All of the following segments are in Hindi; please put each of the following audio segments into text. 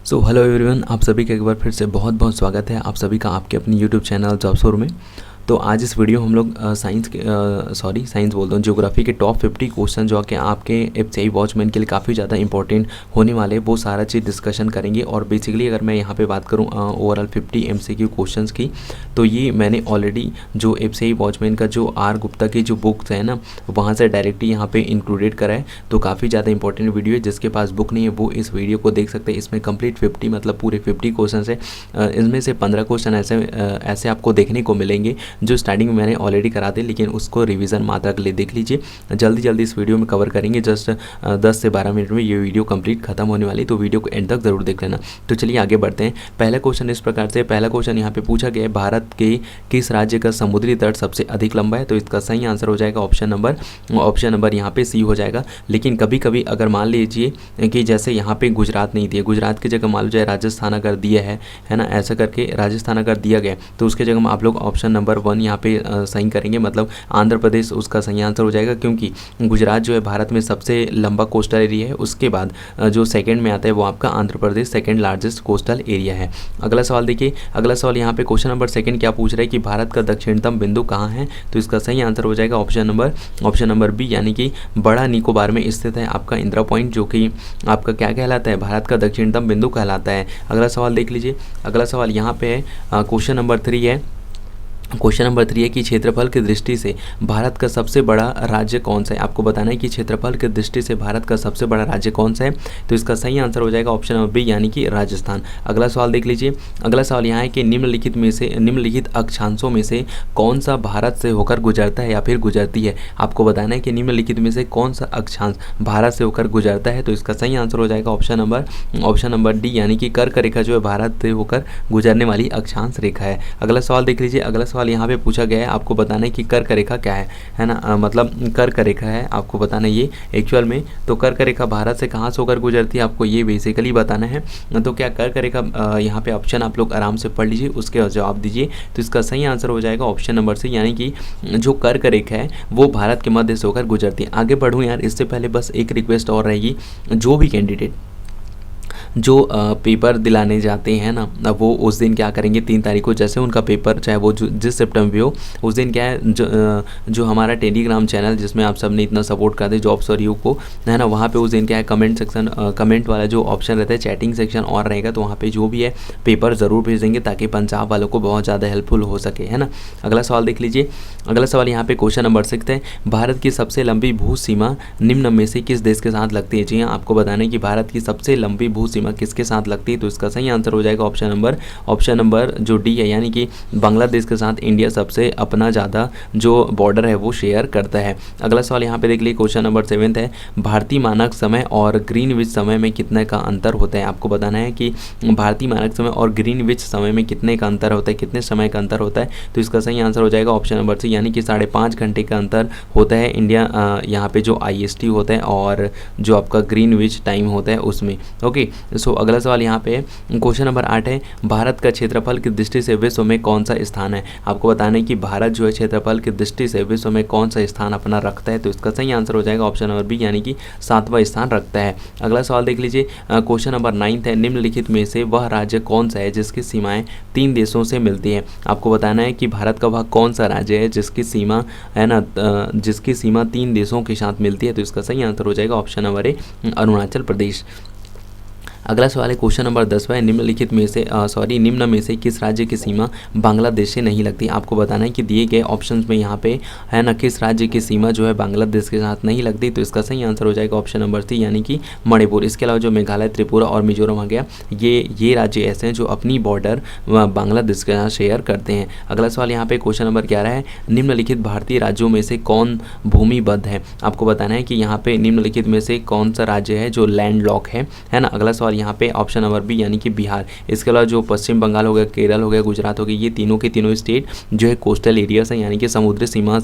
हेलो एवरीवन, आप सभी का एक बार फिर से बहुत बहुत स्वागत है आप सभी का आपके अपनी यूट्यूब चैनल जॉब्सोर में। तो आज इस वीडियो हम लोग साइंस बोलता हूँ, ज्योग्राफी के टॉप 50 क्वेश्चन जो कि आपके एफसीआई वॉचमैन के लिए काफ़ी ज़्यादा इंपॉर्टेंट होने वाले वो सारा चीज़ डिस्कशन करेंगे। और बेसिकली अगर मैं यहाँ पे बात करूँ ओवरऑल 50 एमसीक्यू क्वेश्चंस की, तो ये मैंने ऑलरेडी जो एफसीआई वॉचमैन का जो आर गुप्ता की जो बुक्स है ना, वहाँ से डायरेक्टली यहाँ पे इंक्लूडेड करा है। तो काफ़ी ज़्यादा इंपॉर्टेंट वीडियो है, जिसके पास बुक नहीं है वो इस वीडियो को देख सकते हैं। इसमें कंप्लीट 50 मतलब पूरे 50 क्वेश्चन है। इनमें से 15 क्वेश्चन ऐसे आपको देखने को मिलेंगे जो स्टार्टिंग में मैंने ऑलरेडी करा दी, लेकिन उसको रिवीजन मात्रा के लिए देख लीजिए। जल्दी इस वीडियो में कवर करेंगे। जस्ट 10 से 12 मिनट में ये वीडियो कंप्लीट खत्म होने वाली, तो वीडियो को एंड तक जरूर देख लेना। तो चलिए आगे बढ़ते हैं। पहला क्वेश्चन इस प्रकार से, पहला क्वेश्चन यहाँ पे पूछा गया है, भारत के किस राज्य का समुद्री तट सबसे अधिक लंबा है? तो इसका सही आंसर हो जाएगा ऑप्शन नंबर यहाँ पे सी हो जाएगा। लेकिन कभी कभी अगर मान लीजिए कि जैसे यहाँ पे गुजरात नहीं दिया, गुजरात की जगह मान लीजिए राजस्थान अगर दिया है ना, ऐसा करके राजस्थान अगर दिया गया तो उसके जगह में आप लोग ऑप्शन नंबर 1 यहाँ पे सही करेंगे, मतलब आंध्र प्रदेश उसका सही आंसर हो जाएगा। क्योंकि गुजरात जो है भारत में सबसे लंबा कोस्टल एरिया है, उसके बाद जो सेकंड में आता है वो आपका Andhra Pradesh second largest coastal area है। अगला सवाल देखिए, अगला सवाल यहाँ पे क्वेश्चन नंबर 2 क्या पूछ रहा है कि भारत का दक्षिणतम बिंदु कहाँ है? तो इसका सही आंसर हो जाएगा ऑप्शन नंबर बी, यानी कि बड़ा निकोबार में स्थित है आपका इंदिरा पॉइंट, जो कि आपका क्या कहलाता है, भारत का दक्षिणतम बिंदु कहलाता है। अगला सवाल देख लीजिए, अगला सवाल यहाँ पे है क्वेश्चन नंबर 3 है। क्वेश्चन नंबर 3 है कि क्षेत्रफल की दृष्टि से भारत का सबसे बड़ा राज्य कौन सा है? आपको बताना है कि क्षेत्रफल की दृष्टि से भारत का सबसे बड़ा राज्य कौन सा है। तो इसका सही आंसर हो जाएगा ऑप्शन नंबर बी, यानी कि राजस्थान। अगला सवाल देख लीजिए, अगला सवाल यहाँ है कि निम्नलिखित अक्षांशों में से कौन सा भारत से होकर गुजरता है या फिर गुजरती है? आपको बताना है कि निम्नलिखित में से कौन सा अक्षांश भारत से होकर गुजरता है। तो इसका सही आंसर हो जाएगा ऑप्शन नंबर डी, यानी कि कर्क रेखा जो है भारत से होकर गुजरने वाली अक्षांश रेखा है। अगला सवाल देख लीजिए, अगला सवाल यहाँ पे पूछा गया है, आपको बताना है कि कर्क रेखा क्या है ना, मतलब कर्क रेखा है, आपको बताना है ये एक्चुअल में। तो कर्क रेखा भारत से कहाँ से होकर गुजरती है, आपको ये बेसिकली बताना है। तो क्या कर्क रेखा, यहाँ पे ऑप्शन आप लोग आराम से पढ़ लीजिए, उसके जवाब दीजिए। तो इसका सही आंसर हो जाएगा ऑप्शन नंबर सी, यानी कि जो कर्क रेखा है वो भारत के मध्य से होकर गुजरती है। आगे बढ़ूँ यार, इससे पहले बस एक रिक्वेस्ट और रहेगी, जो भी कैंडिडेट जो पेपर दिलाने जाते हैं ना, वो उस दिन क्या करेंगे, 3 तारीख को जैसे उनका पेपर, चाहे वो जिस शिफ्ट में भी हो, उस दिन क्या है, जो हमारा टेलीग्राम चैनल जिसमें आप सब ने इतना सपोर्ट करते जॉब्स और यू को, है ना, वहाँ पे उस दिन क्या है, कमेंट सेक्शन, कमेंट वाला जो ऑप्शन रहता है, चैटिंग सेक्शन और रहेगा। तो वहाँ पे जो भी है पेपर ज़रूर भेज देंगे, ताकि पंजाब वालों को बहुत ज़्यादा हेल्पफुल हो सके, है ना। अगला सवाल देख लीजिए, अगला सवाल यहाँ पे क्वेश्चन नंबर 6 है, भारत की सबसे लंबी भू सीमा निम्न में से किस देश के साथ लगती है? जी हाँ, आपको बताना है कि भारत की सबसे लंबी भू सीमा किसके साथ लगती है। तो इसका सही आंसर हो जाएगा ऑप्शन नंबर जो डी है, यानी कि बांग्लादेश के साथ इंडिया सबसे अपना ज़्यादा जो बॉर्डर है वो शेयर करता है। अगला सवाल यहाँ पे देख लीजिए, क्वेश्चन नंबर 7 है, भारतीय मानक समय और ग्रीनविच समय में कितने का अंतर होता है? आपको बताना है कि भारतीय मानक समय और ग्रीनविच समय में कितने का अंतर होता है, कितने समय का अंतर होता है। तो इसका सही आंसर हो जाएगा ऑप्शन नंबर सी, यानी कि 5.5 घंटे का अंतर होता है इंडिया यहाँ पे जो IST होता है और जो आपका ग्रीनविच टाइम होता है उसमें। ओके, सो अगला सवाल यहाँ पे क्वेश्चन नंबर 8 है, भारत का क्षेत्रफल की दृष्टि से विश्व में कौन सा स्थान है? आपको बताना है कि भारत जो है क्षेत्रफल की दृष्टि से विश्व में कौन सा स्थान अपना रखता है। तो इसका सही आंसर हो जाएगा ऑप्शन नंबर बी, यानी कि 7वां स्थान रखता है। अगला सवाल देख लीजिए, क्वेश्चन नंबर 9 है, निम्नलिखित में से वह राज्य कौन सा है जिसकी सीमाएं 3 देशों से मिलती है? आपको बताना है कि भारत का वह कौन सा राज्य है जिसकी सीमा है ना, जिसकी सीमा 3 देशों के साथ मिलती है। तो इसका सही आंसर हो जाएगा option number A, Arunachal Pradesh. अगला सवाल है क्वेश्चन नंबर 10वां, निम्न में से किस राज्य की सीमा बांग्लादेश से नहीं लगती? आपको बताना है कि दिए गए ऑप्शंस में यहाँ पे है ना, किस राज्य की सीमा जो है बांग्लादेश के साथ नहीं लगती। तो इसका सही आंसर हो जाएगा ऑप्शन नंबर सी, यानी कि मणिपुर। इसके अलावा जो मेघालय, त्रिपुरा और मिजोरम आ गया, ये राज्य ऐसे हैं जो अपनी बॉर्डर बांग्लादेश के साथ शेयर करते हैं। अगला सवाल यहाँ पे क्वेश्चन नंबर 11 है, निम्नलिखित भारतीय राज्यों में से कौन भूमिबद्ध है? आपको बताना है कि यहाँ पे निम्नलिखित में से कौन सा राज्य है जो लैंड लॉक है ना। अगला सवाल यहाँ पे ऑप्शन नंबर बी, यानी कि बिहार। इसके अलावा जो पश्चिम बंगाल हो गया, केरल हो गया, गुजरात हो गया, ये तीनों के तीनों स्टेट जो है कोस्टल एरियाज हैं, यानी कि समुद्री सीमा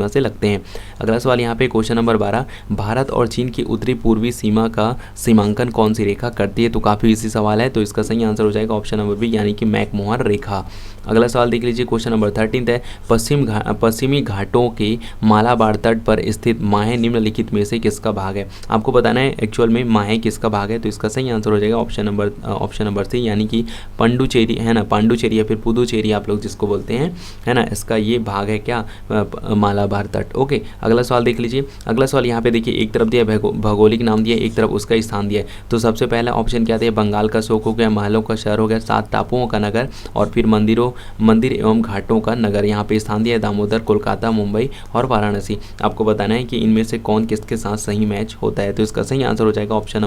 से लगते हैं। अगला सवाल यहाँ पे क्वेश्चन नंबर 12, भारत और चीन की उत्तरी पूर्वी सीमा का सीमांकन कौन सी रेखा करती है? तो काफ़ी इजी सवाल है, तो इसका सही आंसर हो जाएगा ऑप्शन नंबर बी, यानी कि मैकमोहन रेखा। अगला सवाल देख लीजिए, क्वेश्चन नंबर 13 है, पश्चिमी घाटों के मालाबार तट पर स्थित माहे निम्नलिखित में से किसका भाग है? आपको बताना है एक्चुअल में माहे किसका भाग भाग है, तो इसका सही आंसर हो जाएगा ऑप्शन नंबर सी, यानी कि पांडुचेरी, है ना, पांडुचेरी या फिर पुदुचेरी आप लोग जिसको बोलते हैं, है ना, इसका ये भाग है क्या, मालाबार तट। ओके, अगला सवाल देख लीजिए। अगला सवाल यहाँ पे देखिए, एक तरफ दिया भौगोलिक नाम दिया, एक तरफ उसका स्थान दिया है। तो सबसे पहला ऑप्शन क्या दिया, बंगाल का शोक हो गया, महलों का शहर हो गया, 7 टापुओं का नगर, और फिर मंदिर एवं घाटों का नगर। यहाँ पे स्थान दिया है दामोदर, कोलकाता, मुंबई और वाराणसी। आपको बताना है कि इनमें से कौन किसके साथ सही मैच होता है। तो इसका सही आंसर हो जाएगा ऑप्शन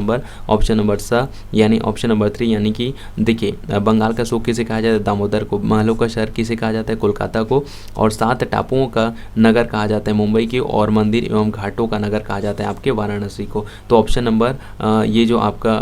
नंबर स, यानी ऑप्शन नंबर 3, यानी कि देखिए बंगाल का शोक किसे कहा जाता है, दामोदर को, महलों का शहर किसे कहा जाता है, कोलकाता को, और 7 टापुओं का नगर कहा जाता है मुंबई की, और मंदिर एवं घाटों का नगर कहा जाता है आपके वाराणसी को। तो ऑप्शन नंबर ये जो आपका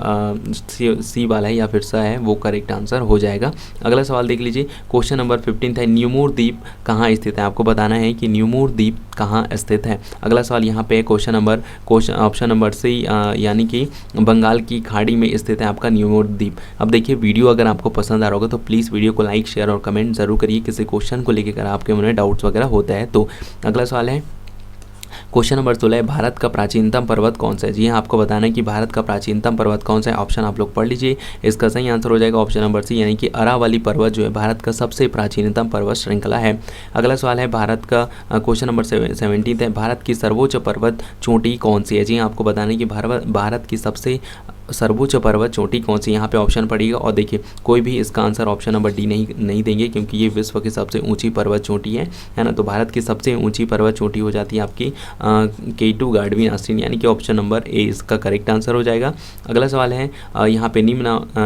सी वाला है या फिर सा है वो करेक्ट आंसर हो जाएगा। अगला सवाल देख लीजिए, क्वेश्चन नंबर 15 है, न्यूमूर द्वीप कहाँ स्थित है। आपको बताना है कि न्यूमूर द्वीप कहाँ स्थित है। अगला सवाल यहाँ पे ऑप्शन नंबर सी, यानी कि बंगाल की खाड़ी में स्थित है आपका न्यूमूर द्वीप। अब देखिए वीडियो अगर आपको पसंद आ रहा होगा तो प्लीज़ वीडियो को लाइक, शेयर और कमेंट जरूर करिए किसी क्वेश्चन को लेकर आपके मन में डाउट्स वगैरह होता है तो। अगला सवाल है क्वेश्चन नंबर 16 है, भारत का प्राचीनतम पर्वत कौन सा है। जी हाँ, आपको बताना है कि भारत का प्राचीनतम पर्वत कौन सा है। ऑप्शन आप लोग पढ़ लीजिए, इसका सही आंसर हो जाएगा ऑप्शन नंबर सी, यानी कि अरावली पर्वत जो है भारत का सबसे प्राचीनतम पर्वत श्रृंखला है। अगला सवाल है, भारत का क्वेश्चन नंबर 17 है, भारत की सर्वोच्च पर्वत चोटी कौन सी है। जी हाँ, आपको बताना है कि भारत की सबसे सर्वोच्च पर्वत चोटी कौन सी। यहाँ पे ऑप्शन पड़ेगा और देखिए कोई भी इसका आंसर ऑप्शन नंबर डी नहीं देंगे, क्योंकि ये विश्व की सबसे ऊंची पर्वत चोटी है ना। तो भारत की सबसे ऊंची पर्वत चोटी हो जाती है आपकी K2 गार्डविन आस्तीन, यानी कि ऑप्शन नंबर ए इसका करेक्ट आंसर हो जाएगा। अगला सवाल है, यहाँ पे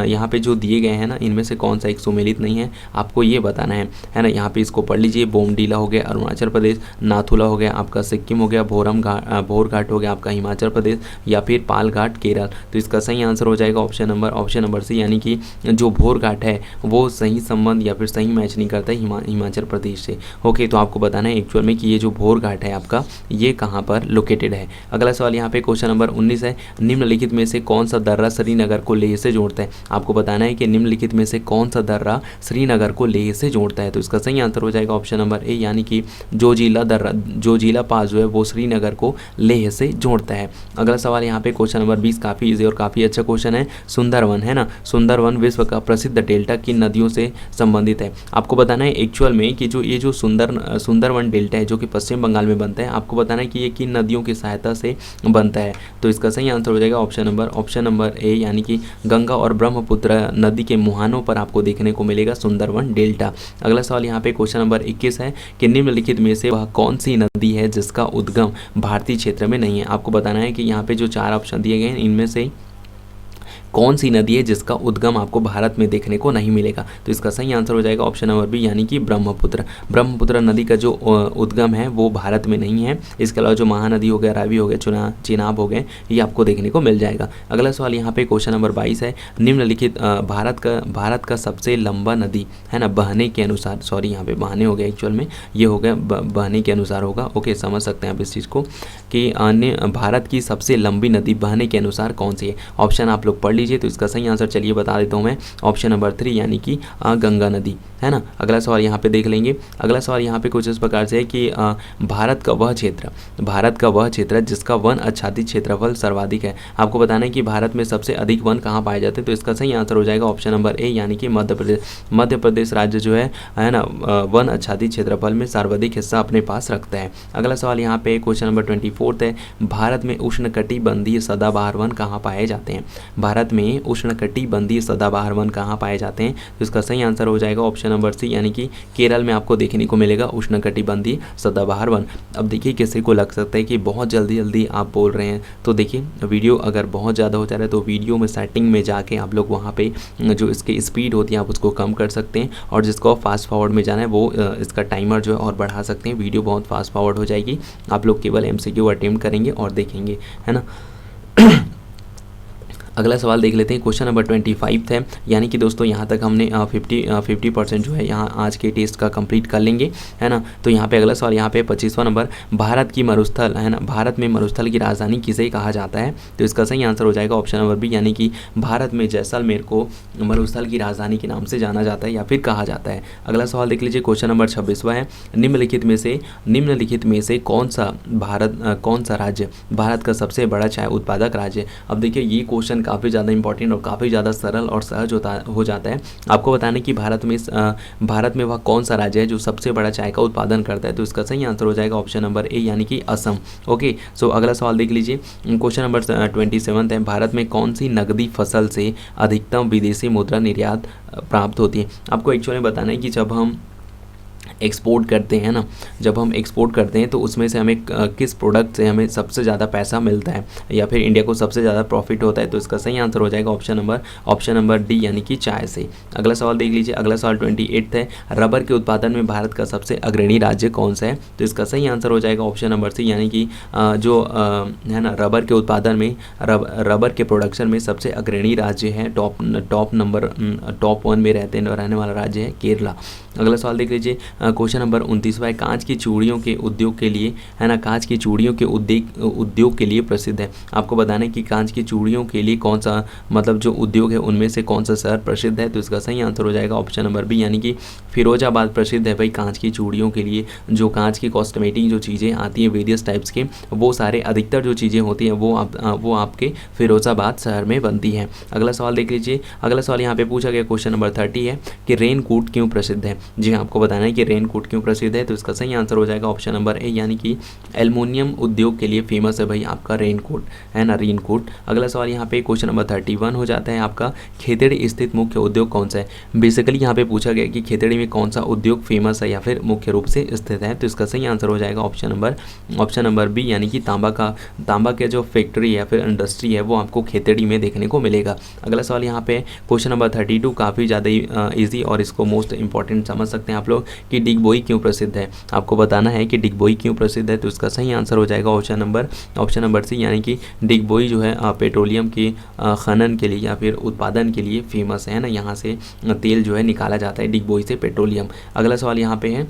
यहाँ पे जो दिए गए हैं ना, इनमें से कौन सा एक सुमेलित नहीं है, आपको ये बताना है ना। यहाँ पे इसको पढ़ लीजिए, बोमडीला हो गया अरुणाचल प्रदेश, नाथुला हो गया आपका सिक्किम हो गया, भोर घाट हो गया आपका हिमाचल प्रदेश, या फिर पाल घाट केरल। तो इसका सही आंसर हो जाएगा ऑप्शन नंबर सी, यानी कि जो भोर घाट है वो सही संबंध या फिर सही मैच नहीं करता है हिमाचल प्रदेश से। ओके, तो आपको बताना है एक्चुअल में कि ये जो भोर घाट है आपका ये कहाँ पर लोकेटेड है। अगला सवाल यहाँ पे क्वेश्चन नंबर 19 है, निम्नलिखित में से कौन सा दर्रा श्रीनगर को लेह से जोड़ता है। आपको बताना है कि निम्नलिखित में से कौन सा दर्रा श्रीनगर को लेह से जोड़ता है। तो इसका सही आंसर हो जाएगा ऑप्शन नंबर ए, यानी कि जोजिला पास जो है वो श्रीनगर को लेह से जोड़ता है। अगला सवाल यहाँ पे क्वेश्चन नंबर 20 काफ़ी इजी और काफ़ी अच्छा क्वेश्चन है, सुंदरवन, है ना। सुंदरवन विश्व का प्रसिद्ध डेल्टा किन नदियों से संबंधित है। आपको बताना है एक्चुअल में कि ये जो सुंदरवन डेल्टा है जो कि पश्चिम बंगाल में बनता है, आपको बताना है कि ये किन नदियों की सहायता से बनता है। तो इसका सही आंसर हो जाएगा ऑप्शन नंबर ए, यानी कि गंगा और ब्रह्मपुत्र नदी के मुहानों पर आपको देखने को मिलेगा सुंदरवन डेल्टा। अगला सवाल यहाँ पे क्वेश्चन नंबर 21 है कि निम्नलिखित में से वह कौन सी नदी है जिसका उद्गम भारतीय क्षेत्र में नहीं है। आपको बताना है कि यहाँ पे जो 4 ऑप्शन दिए गए हैं इनमें से कौन सी नदी है जिसका उद्गम आपको भारत में देखने को नहीं मिलेगा। तो इसका सही आंसर हो जाएगा ऑप्शन नंबर बी, यानी कि ब्रह्मपुत्र नदी का जो उद्गम है वो भारत में नहीं है। इसके अलावा जो महानदी हो गया, रावी हो गया, चेनाब हो गए, ये आपको देखने को मिल जाएगा। अगला सवाल यहाँ पे क्वेश्चन नंबर 22 है, निम्नलिखित भारत का सबसे लंबा नदी, है ना, बहने के अनुसार, सॉरी यहाँ पे बहने हो गया एक्चुअल में, ये हो गया बहने के अनुसार होगा। ओके, समझ सकते हैं आप इस चीज़ को कि भारत की सबसे लंबी नदी बहने के अनुसार कौन सी है। ऑप्शन आप लोग पढ़ लीजिए। तो इसका सही आंसर चलिए बता देता हूँ मैं, ऑप्शन नंबर 3, यानी कि गंगा नदी, है ना। अगला सवाल यहाँ पे देख लेंगे। अगला सवाल यहाँ पे कुछ इस प्रकार से है कि भारत का वह क्षेत्र जिसका वन आच्छादित क्षेत्रफल सर्वाधिक है। आपको बताना है कि भारत में सबसे अधिक वन कहाँ पाए जाते हैं। तो इसका सही आंसर हो जाएगा ऑप्शन नंबर ए, यानी कि मध्य प्रदेश राज्य जो है ना, वन आच्छादित क्षेत्रफल में सर्वाधिक हिस्सा अपने पास रखता है। अगला सवाल यहाँ पे क्वेश्चन नंबर 24 है, भारत में उष्णकटिबंधीय सदाबहार वन कहाँ पाए जाते हैं। भारत में उष्णकटिबंधीय सदाबहार वन कहाँ पाए जाते हैं। तो इसका सही आंसर हो जाएगा ऑप्शन नंबर सी, यानी कि केरल में आपको देखने को मिलेगा उष्णकटिबंधीय सदाबहार वन। अब देखिए किसी को लग सकता है कि बहुत जल्दी आप बोल रहे हैं, तो देखिए वीडियो अगर बहुत ज़्यादा हो जा रहा है तो वीडियो में सेटिंग में जाके आप लोग वहाँ पे जो इसकी स्पीड होती है आप उसको कम कर सकते हैं, और जिसको फास्ट फॉरवर्ड में जाना है वो इसका टाइमर जो है और बढ़ा सकते हैं। वीडियो बहुत फास्ट फॉरवर्ड हो जाएगी, आप लोग केवल MCQ अटेम्प्ट करेंगे और देखेंगे, है ना। अगला सवाल देख लेते हैं, क्वेश्चन नंबर 25 है, यानी कि दोस्तों यहाँ तक हमने 50% जो है यहाँ आज के टेस्ट का कंप्लीट कर लेंगे, है ना। तो यहाँ पे अगला सवाल यहाँ पे 25वां नंबर, भारत की मरुस्थल, है ना, भारत में मरुस्थल की राजधानी किसे कहा जाता है। तो इसका सही आंसर हो जाएगा ऑप्शन नंबर बी, यानी कि भारत में जैसलमेर को मरुस्थल की राजधानी के नाम से जाना जाता है या फिर कहा जाता है। अगला सवाल देख लीजिए, क्वेश्चन नंबर 26वां है, निम्नलिखित में से कौन सा राज्य भारत का सबसे बड़ा चाय उत्पादक राज्य है। अब देखिए ये क्वेश्चन काफ़ी ज़्यादा इंपॉर्टेंट और काफ़ी ज़्यादा सरल और सहज हो जाता है। आपको बताना है कि भारत में वह कौन सा राज्य है जो सबसे बड़ा चाय का उत्पादन करता है। तो इसका सही आंसर हो जाएगा ऑप्शन नंबर ए यानी कि असम। ओके, सो अगला सवाल देख लीजिए। क्वेश्चन नंबर 27 है, भारत में कौन सी नकदी फसल से अधिकतम विदेशी मुद्रा निर्यात प्राप्त होती है। आपको एक्चुअली बताना है कि जब हम एक्सपोर्ट करते हैं ना, जब हम एक्सपोर्ट करते हैं तो उसमें से हमें किस प्रोडक्ट से हमें सबसे ज़्यादा पैसा मिलता है या फिर इंडिया को सबसे ज़्यादा प्रॉफिट होता है। तो इसका सही आंसर हो जाएगा ऑप्शन नंबर डी यानी कि चाय से। अगला सवाल देख लीजिए। अगला सवाल 28 है, रबर के उत्पादन में भारत का सबसे अग्रणी राज्य कौन सा है। तो इसका सही आंसर हो जाएगा ऑप्शन नंबर सी यानी कि जो है ना, रबर के उत्पादन में रबर के प्रोडक्शन में सबसे अग्रणी राज्य है, टॉप 1 में रहने वाला राज्य है केरला। अगला सवाल देख लीजिए। क्वेश्चन नंबर 29 है, कांच की चूड़ियों के उद्योग के लिए, है ना, कांच की चूड़ियों के उद्योग के लिए प्रसिद्ध है। आपको बताना है कि कांच की चूड़ियों के लिए कौन सा, मतलब जो उद्योग है उनमें से कौन सा शहर प्रसिद्ध है। तो इसका सही आंसर हो जाएगा ऑप्शन नंबर बी यानी कि फिरोजाबाद प्रसिद्ध है भाई कांच की चूड़ियों के लिए। जो कांच की कॉस्मेटिक जो चीज़ें आती हैं वेरियस टाइप्स के, वो सारे अधिकतर जो चीज़ें होती हैं वो आपके फिरोजाबाद शहर में बनती हैं। अगला सवाल देख लीजिए। अगला सवाल यहाँ पे पूछा गया क्वेश्चन नंबर 30 है कि रेनकोट क्यों प्रसिद्ध है। जी आपको बताना है कि रेनकोट क्यों प्रसिद्ध है। तो इसका सही आंसर हो जाएगा ऑप्शन नंबर ए यानी कि एल्युमिनियम उद्योग के लिए फेमस है भाई आपका रेनकोट, है ना, रेनकोट। अगला सवाल यहाँ पे क्वेश्चन नंबर 31 हो जाता है आपका, खेतड़ी स्थित मुख्य उद्योग कौन सा है। बेसिकली यहाँ पे पूछा गया कि खेतड़ी में कौन सा उद्योग फेमस है या फिर मुख्य रूप से स्थित है। तो इसका सही आंसर हो जाएगा ऑप्शन नंबर बी यानी कि तांबा के जो फैक्ट्री या फिर इंडस्ट्री है वो आपको खेतड़ी में देखने को मिलेगा। अगला सवाल यहाँ पे क्वेश्चन नंबर 32 काफ़ी ज़्यादा ईजी और इसको मोस्ट इंपॉर्टेंट समझ सकते हैं आप लोग कि डिगबोई क्यों प्रसिद्ध है। आपको बताना है कि डिगबोई क्यों प्रसिद्ध है। तो इसका सही आंसर हो जाएगा ऑप्शन नंबर सी यानी कि डिगबोई जो है पेट्रोलियम की खनन के लिए या फिर उत्पादन के लिए फेमस है ना, यहाँ से तेल जो है निकाला जाता है डिगबोई से पेट्रोलियम। अगला सवाल यहाँ पे है,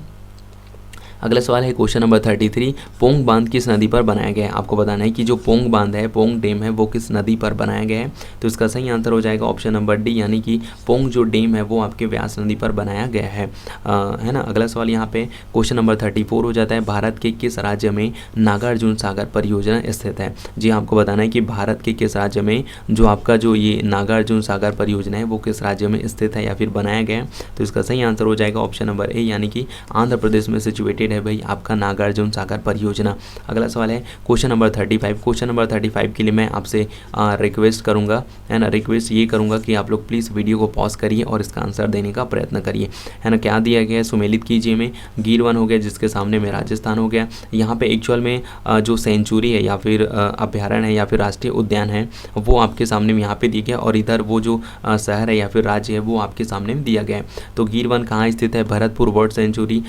अगला सवाल है क्वेश्चन नंबर 33, पोंग बांध किस नदी पर बनाया गया है। आपको बताना है कि जो पोंग बांध है, पोंग डैम है, वो किस नदी पर बनाया गया है। तो इसका सही आंसर हो जाएगा ऑप्शन नंबर डी यानी कि पोंग जो डैम है वो आपके व्यास नदी पर बनाया गया है ना। अगला सवाल यहाँ पे क्वेश्चन नंबर 34 हो जाता है, भारत के किस राज्य में नागार्जुन सागर परियोजना स्थित है। जी आपको बताना है कि भारत के किस राज्य में जो आपका जो ये नागार्जुन सागर परियोजना है वो किस राज्य में स्थित है या फिर बनाया गया है। तो इसका सही आंसर हो जाएगा ऑप्शन नंबर ए यानी कि आंध्र प्रदेश में सिचुएटेड है भाई आपका नागार्जुन सागर परियोजना। अगला सवाल है क्वेश्चन नंबर 35। क्वेश्चन नंबर 35 के लिए मैं आपसे रिक्वेस्ट करूंगा, है ना, रिक्वेस्ट ये करूंगा कि आप लोग प्लीज़ वीडियो को पॉज करिए और इसका आंसर देने का प्रयत्न करिए, है ना। क्या दिया गया है, सुमेलित कीजिए में गिर वन हो गया जिसके सामने में राजस्थान हो गया। यहाँ पे एक्चुअल में जो सेंचुरी है या फिर अभ्यारण्य है या फिर राष्ट्रीय उद्यान है वो आपके सामने में यहाँ पे दिया गया और इधर वो जो शहर है या फिर राज्य है वो आपके सामने में दिया गया है। तो गिर वन कहाँ स्थित है, भरतपुर बर्ड सेंचुरी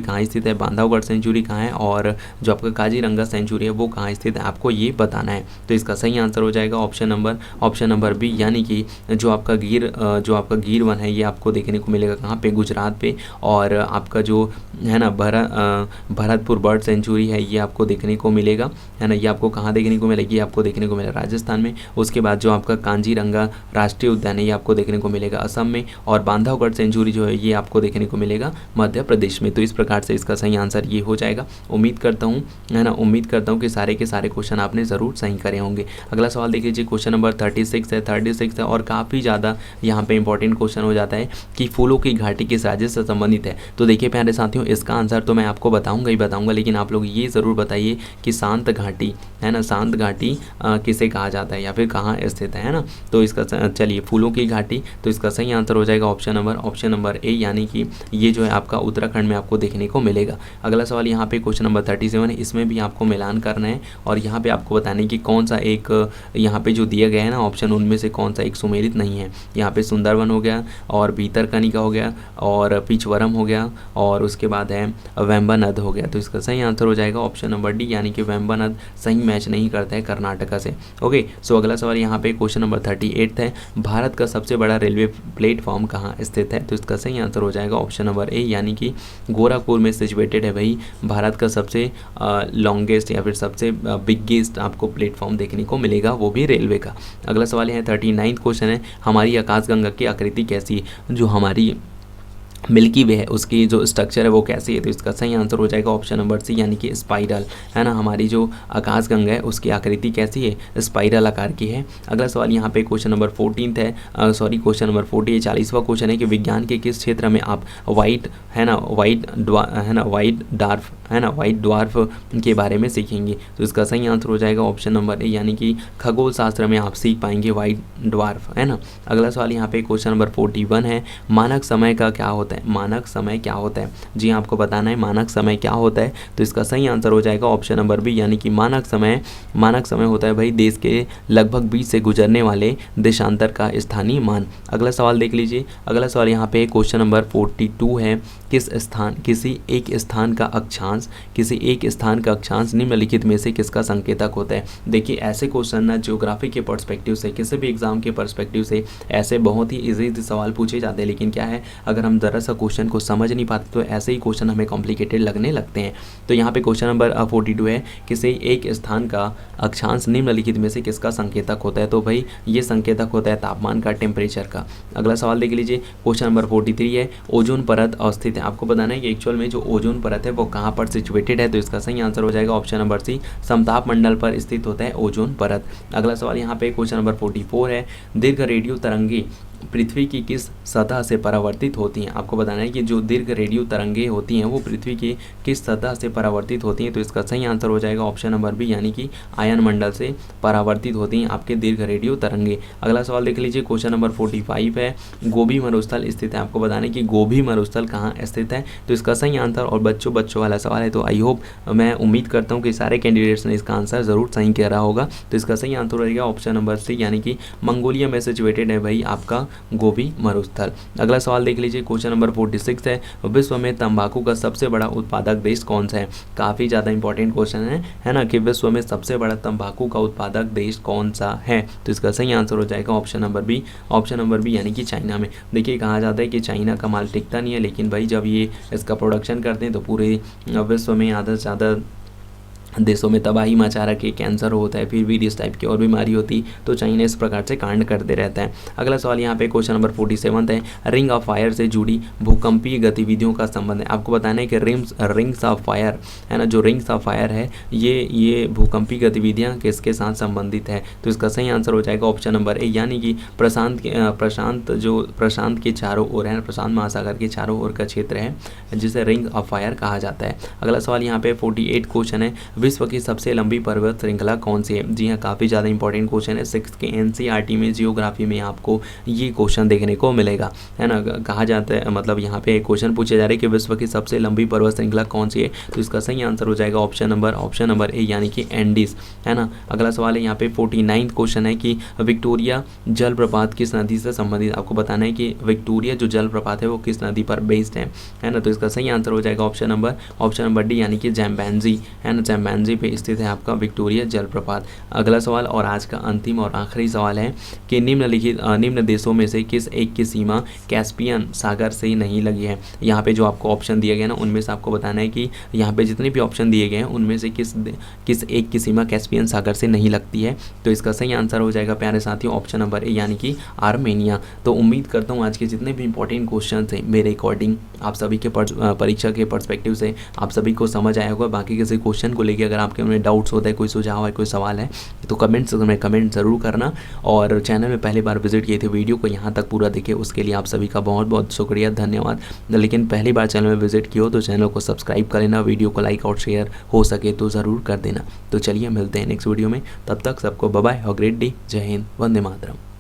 कहाँ स्थित है, बांधवगढ़ सेंचुरी कहाँ है और जो आपका काजीरंगा सेंचुरी है वो कहाँ स्थित है, आपको ये बताना है। तो इसका सही आंसर हो जाएगा ऑप्शन नंबर बी यानी कि जो आपका गिर वन है ये आपको देखने को मिलेगा कहाँ पे, गुजरात पे। और आपका जो है ना भरतपुर बर्ड सेंचुरी है ये आपको देखने को मिलेगा, है ना, ये आपको कहाँ देखने को मिलेगी, आपको देखने को मिलेगा राजस्थान में। उसके बाद जो आपका काजीरंगा राष्ट्रीय उद्यान है ये आपको देखने को मिलेगा असम में और बांधवगढ़ सेंचुरी जो है ये आपको देखने को मिलेगा मध्य प्रदेश में। तो इस प्रकार से इसका सही आंसर ये हो जाएगा। उम्मीद करता हूँ, है ना, उम्मीद करता हूँ कि सारे के सारे क्वेश्चन आपने ज़रूर सही करे होंगे। अगला सवाल देख लीजिए, क्वेश्चन नंबर 36 है और काफ़ी ज़्यादा यहाँ पे इंपॉर्टेंट क्वेश्चन हो जाता है कि फूलों की घाटी किस राज्य से संबंधित है। तो देखिए प्यारे साथियों, इसका आंसर तो मैं आपको बताऊँगा, लेकिन आप लोग ये ज़रूर बताइए कि शांत घाटी, है ना, शांत घाटी किसे कहा जाता है या फिर कहाँ स्थित है ना। तो इसका चलिए फूलों की घाटी, तो इसका सही आंसर हो जाएगा ऑप्शन नंबर ए यानी कि ये जो है आपका उत्तराखंड में आपको देखने को मिलेगा। अगला सवाल यहाँ पे क्वेश्चन नंबर 37 है, इसमें भी आपको मिलान करना है और यहाँ पे आपको बताने कि कौन सा एक यहाँ पे जो दिया गया है ना ऑप्शन, उनमें से कौन सा एक सुमेलित नहीं है। यहाँ पे सुंदरवन हो गया और भीतरकनिका हो गया और पिचवरम हो गया और उसके बाद है वेम्बनाड हो गया। तो इसका सही आंसर हो जाएगा ऑप्शन नंबर डी यानी कि वेम्बनाड सही मैच नहीं करता है कर्नाटका से। ओके, सो अगला सवाल यहाँ पे क्वेश्चन नंबर 38 है, भारत का सबसे बड़ा रेलवे प्लेटफॉर्म कहाँ स्थित है। तो इसका सही आंसर हो जाएगा ऑप्शन नंबर ए यानी कि गोरखपुर में सिचुएटेड है भाई भारत का सबसे लॉन्गेस्ट या फिर सबसे बिगेस्ट आपको प्लेटफॉर्म देखने को मिलेगा, वो भी रेलवे का। अगला सवाल है 39 क्वेश्चन है, हमारी आकाशगंगा की आकृति कैसी है। जो हमारी मिल्की वे है उसकी जो स्ट्रक्चर है वो कैसी है, तो इसका सही आंसर हो जाएगा ऑप्शन नंबर सी यानी कि स्पाइरल, है ना। हमारी जो आकाशगंगा है उसकी आकृति कैसी है, स्पाइरल आकार की है। अगला सवाल यहाँ पे क्वेश्चन नंबर 14 है, क्वेश्चन नंबर 40 40वां क्वेश्चन है कि विज्ञान के किस क्षेत्र में आप वाइट डार्फ वाइट ड्वार्फ के बारे में सीखेंगे, तो इसका सही आंसर हो जाएगा ऑप्शन नंबर ए यानी कि खगोल शास्त्र में आप सीख पाएंगे वाइट ड्वार्फ, है ना। अगला सवाल यहाँ पे क्वेश्चन नंबर 41 है, मानक समय का क्या होता है, मानक समय क्या होता है, जी आपको बताना है मानक समय क्या होता है, तो इसका सही आंसर हो जाएगा ऑप्शन नंबर बी यानी कि मानक समय होता है भाई देश के लगभग बीच से गुजरने वाले देशांतर का स्थानीय मान। अगला सवाल देख लीजिए, अगला सवाल यहाँ पे क्वेश्चन नंबर 42 है, किसी एक स्थान का अक्षांश निम्नलिखित में से किसका संकेतक होता है। देखिए ऐसे क्वेश्चन ना ज्योग्राफी के पर्सपेक्टिव से, किसी भी एग्जाम के पर्सपेक्टिव से ऐसे बहुत ही इजी सवाल पूछे जाते हैं, लेकिन क्या है अगर हम ज़रा सा क्वेश्चन को समझ नहीं पाते तो ऐसे ही क्वेश्चन हमें कॉम्प्लिकेटेड लगने लगते हैं। तो यहाँ पे क्वेश्चन नंबर 42 है, किसी एक स्थान का अक्षांश निम्नलिखित में से किसका संकेतक होता है, तो भाई ये संकेतक होता है तापमान का, टेम्परेचर का। अगला सवाल देख लीजिए, क्वेश्चन नंबर 43 है, ओजोन परत अवस्थित है। आपको बताना है कि एक्चुअल में जो ओजोन परत है वो कहाँ पर सिचुएटेड है, तो इसका सही आंसर हो जाएगा ऑप्शन नंबर सी, समताप मंडल पर स्थित होता है ओजोन परत। अगला सवाल यहाँ पे क्वेश्चन नंबर 44 है, दीर्घ रेडियो तरंगे पृथ्वी की किस सतह से परावर्तित होती हैं। आपको बताना है कि जो दीर्घ रेडियो तरंगे होती हैं वो पृथ्वी की किस सतह से परावर्तित होती हैं, तो इसका सही आंसर हो जाएगा ऑप्शन नंबर बी यानी कि आयन मंडल से परावर्तित होती हैं आपके दीर्घ रेडियो तरंगे। अगला सवाल देख लीजिए, क्वेश्चन नंबर 45 है, गोभी मरुस्थल स्थित है। आपको बताना है कि गोभी मरुस्थल कहाँ स्थित है, तो इसका सही आंसर, और बच्चों वाला सवाल है, तो आई होप मैं उम्मीद करता हूँ कि सारे कैंडिडेट्स ने इसका आंसर ज़रूर सही कह रहा होगा, तो इसका सही आंसर रहेगा ऑप्शन नंबर सी यानी कि मंगोलिया में सिचुएटेड है भाई आपका गोभी मरुस्थल। अगला सवाल देख लीजिए, क्वेश्चन नंबर 46 है, विश्व में तंबाकू का सबसे बड़ा उत्पादक देश कौन सा है। काफ़ी ज़्यादा इंपॉर्टेंट क्वेश्चन है ना, कि विश्व में सबसे बड़ा तंबाकू का उत्पादक देश कौन सा है, तो इसका सही आंसर हो जाएगा ऑप्शन नंबर बी यानी कि चाइना में। देखिए कहा जाता है कि चाइना का माल टिकता नहीं है, लेकिन भाई जब ये इसका प्रोडक्शन करते हैं तो पूरे विश्व में आधा से ज़्यादा देशों में तबाही मचा रखी, कैंसर होता है, फिर भी इस टाइप की और बीमारी होती, तो चाइना इस प्रकार से कांड करते रहता है। अगला सवाल यहाँ पे क्वेश्चन नंबर 47 है, रिंग ऑफ फायर से जुड़ी भूकंपीय गतिविधियों का संबंध है। आपको बताना है कि रिंग्स ऑफ फायर है ना, जो रिंग्स ऑफ फायर है ये भूकंपीय गतिविधियाँ किसके साथ संबंधित है, तो इसका सही आंसर हो जाएगा ऑप्शन नंबर ए यानी कि प्रशांत के चारों ओर है, प्रशांत महासागर के चारों ओर का क्षेत्र है जिसे रिंग ऑफ फायर कहा जाता है। अगला सवाल यहाँ पे 48 क्वेश्चन है, विश्व की सबसे लंबी पर्वत श्रृंखला कौन सी है। जी हाँ, काफ़ी ज़्यादा इंपॉर्टेंट क्वेश्चन है, 6 के एनसीईआरटी में जियोग्राफी में आपको ये क्वेश्चन देखने को मिलेगा, है ना। कहा जाता है मतलब यहाँ पे क्वेश्चन पूछे जा रहे हैं कि विश्व की सबसे लंबी पर्वत श्रृंखला कौन सी है, तो इसका सही आंसर हो जाएगा ऑप्शन नंबर ए यानी कि एंडीज, है ना। अगला सवाल है यहाँ पे 49 क्वेश्चन है कि विक्टोरिया जलप्रपात किस नदी से संबंधित। आपको बताना है कि विक्टोरिया जो जलप्रपात है वो किस नदी पर बेस्ड है ना, तो इसका सही आंसर हो जाएगा ऑप्शन नंबर डी यानी कि जैम्बैनजी, है ना, जैम्बैनजी पे स्थित है आपका विक्टोरिया जलप्रपात। अगला सवाल और आज का अंतिम और आखिरी सवाल है कि निम्न देशों में से किस एक की सीमा कैस्पियन सागर से नहीं लगी है। यहाँ पे जो आपको ऑप्शन दिए गए ना उनमें से आपको बताना है कि यहाँ पे जितने भी ऑप्शन दिए गए हैं उनमें से किस एक की सीमा कैस्पियन सागर से नहीं लगती है, तो इसका सही आंसर हो जाएगा प्यारे साथियों ऑप्शन नंबर ए यानी कि आर्मेनिया। तो उम्मीद करता हूँ आज के जितने भी इंपॉर्टेंट क्वेश्चन थे मेरे अकॉर्डिंग आप सभी के परीक्षा के पर्सपेक्टिव से आप सभी को समझ आया होगा। बाकी किसी क्वेश्चन को लेकर अगर आपके में डाउट्स होता है, कोई सुझाव है, कोई सवाल है, तो कमेंट सेक्शन में कमेंट ज़रूर करना। और चैनल में पहली बार विजिट किए थे, वीडियो को यहाँ तक पूरा देखे उसके लिए आप सभी का बहुत बहुत शुक्रिया, धन्यवाद। लेकिन पहली बार चैनल में विजिट किए हो तो चैनल को सब्सक्राइब कर लेना, वीडियो को लाइक और शेयर हो सके तो ज़रूर कर देना। तो चलिए मिलते हैं नेक्स्ट वीडियो में, तब तक सबको bye bye, have a great day, Jai Hind, Vande Mataram.